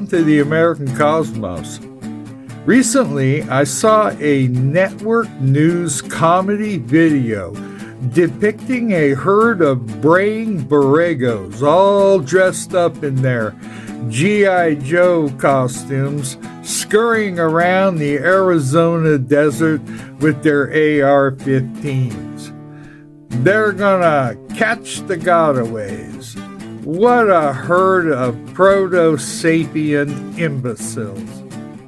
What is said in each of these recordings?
Welcome to the American Cosmos. Recently, I saw a network news comedy video depicting a herd of braying borregos all dressed up in their G.I. Joe costumes, scurrying around the Arizona desert with their AR-15s. They're gonna catch the gotaways. What a herd of proto-sapien imbeciles.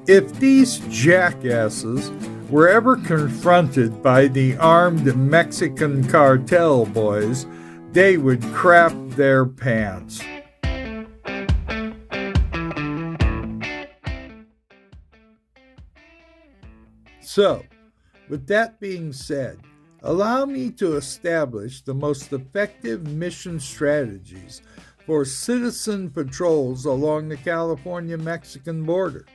If these jackasses were ever confronted by the armed Mexican cartel boys, they would crap their pants. So, with that being said, allow me to establish the most effective mission strategies for citizen patrols along the California-Mexican border.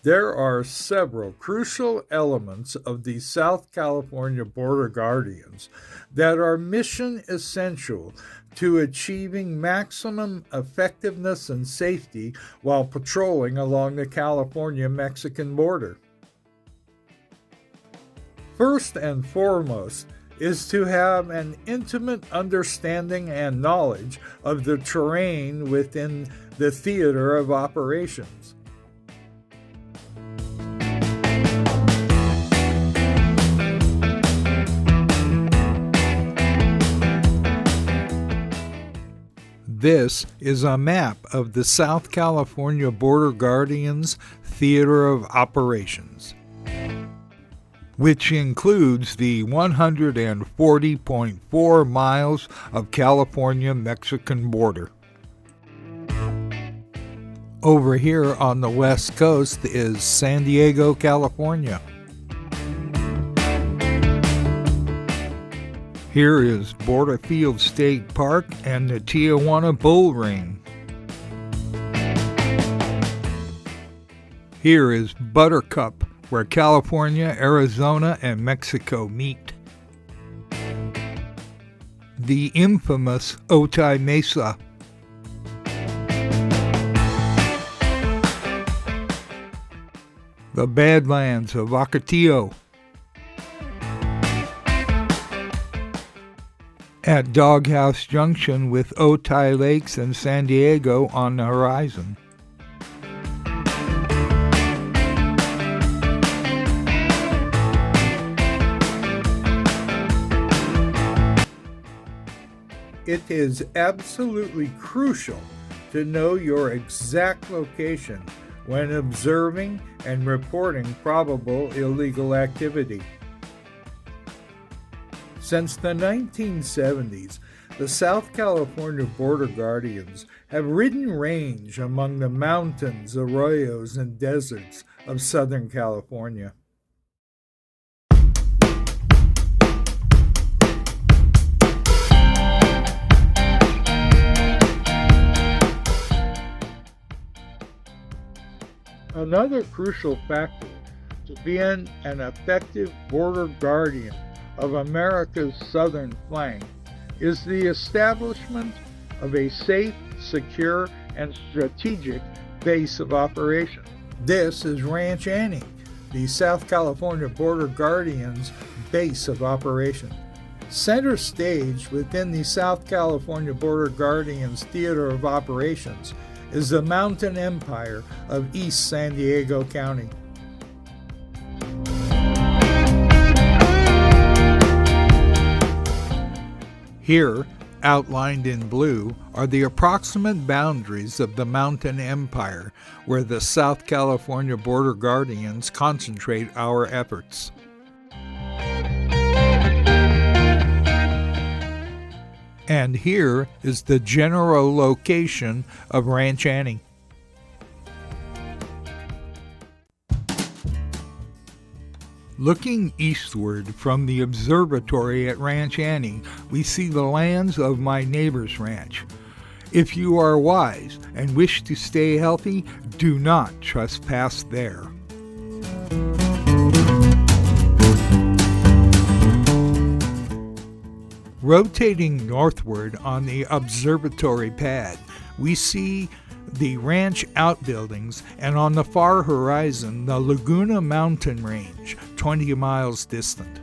There are several crucial elements of the South California Border Guardians that are mission essential to achieving maximum effectiveness and safety while patrolling along the California-Mexican border. First and foremost is to have an intimate understanding and knowledge of the terrain within the theater of operations. This is a map of the South California Border Guardians Theater of Operations, which includes the 140.4 miles of California-Mexican border. Over here on the west coast is San Diego, California. Here is Borderfield State Park and the Tijuana Bull Ring. Here is Buttercup, where California, Arizona, and Mexico meet. The infamous Otay Mesa. The Badlands of Ocotillo. At Doghouse Junction with Otay Lakes and San Diego on the horizon. It is absolutely crucial to know your exact location when observing and reporting probable illegal activity. Since the 1970s, the South California Border Guardians have ridden range among the mountains, arroyos, and deserts of Southern California. Another crucial factor to being an effective border guardian of America's southern flank is the establishment of a safe, secure, and strategic base of operation. This is Ranch Annie, the South California Border Guardians' base of operation. Center stage within the South California Border Guardians Theater of Operations is the mountain empire of East San Diego County. Here, outlined in blue, are the approximate boundaries of the mountain empire where the South California Border Guardians concentrate our efforts. And here is the general location of Ranch Annie. Looking eastward from the observatory at Ranch Annie, we see the lands of my neighbor's ranch. If you are wise and wish to stay healthy, do not trespass there. Rotating northward on the observatory pad, we see the ranch outbuildings, and on the far horizon, the Laguna mountain range, 20 miles distant.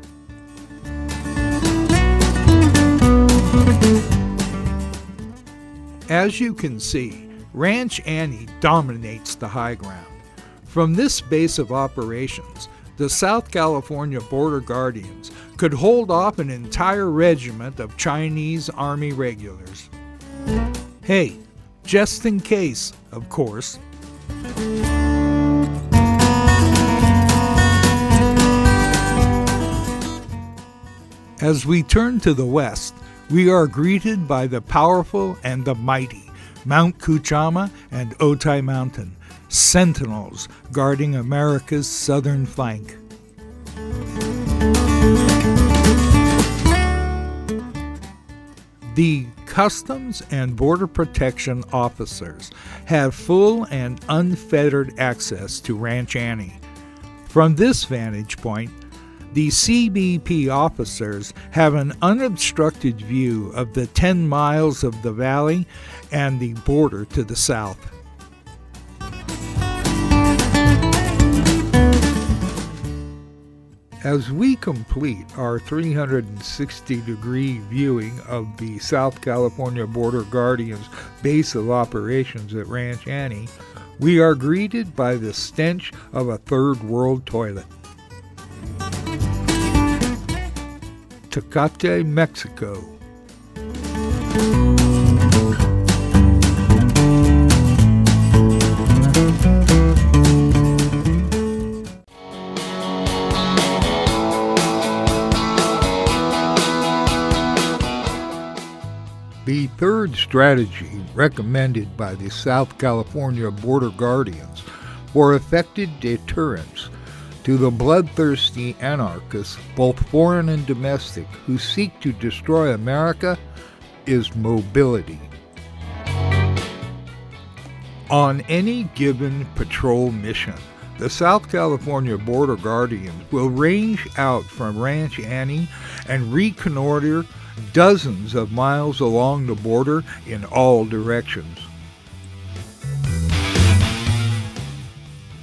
As you can see, Ranch Annie dominates the high ground. From this base of operations, the South California Border Guardians could hold off an entire regiment of Chinese Army regulars. Hey, just in case, of course. As we turn to the west, we are greeted by the powerful and the mighty Mount Kuchama and Otay Mountain, sentinels guarding America's southern flank. The Customs and Border Protection officers have full and unfettered access to Ranch Annie. From this vantage point, the CBP officers have an unobstructed view of the 10 miles of the valley and the border to the south. As we complete our 360-degree viewing of the South California Border Guardians base of operations at Ranch Annie, we are greeted by the stench of a third world toilet. Tecate, Mexico. The third strategy recommended by the South California Border Guardians for effective deterrence to the bloodthirsty anarchists, both foreign and domestic, who seek to destroy America is mobility. On any given patrol mission, the South California Border Guardians will range out from Ranch Annie and reconnoiter dozens of miles along the border in all directions.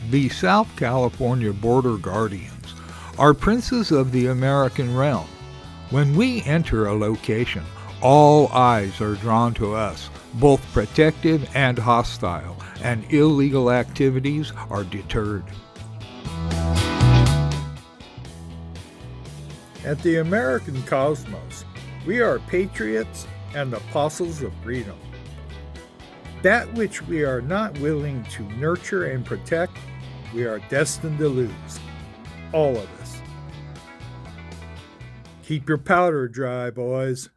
The South California Border Guardians are princes of the American realm. When we enter a location, all eyes are drawn to us, both protective and hostile, and illegal activities are deterred. At the American cosmos, we are patriots and apostles of freedom. That which we are not willing to nurture and protect, we are destined to lose. All of us. Keep your powder dry, boys.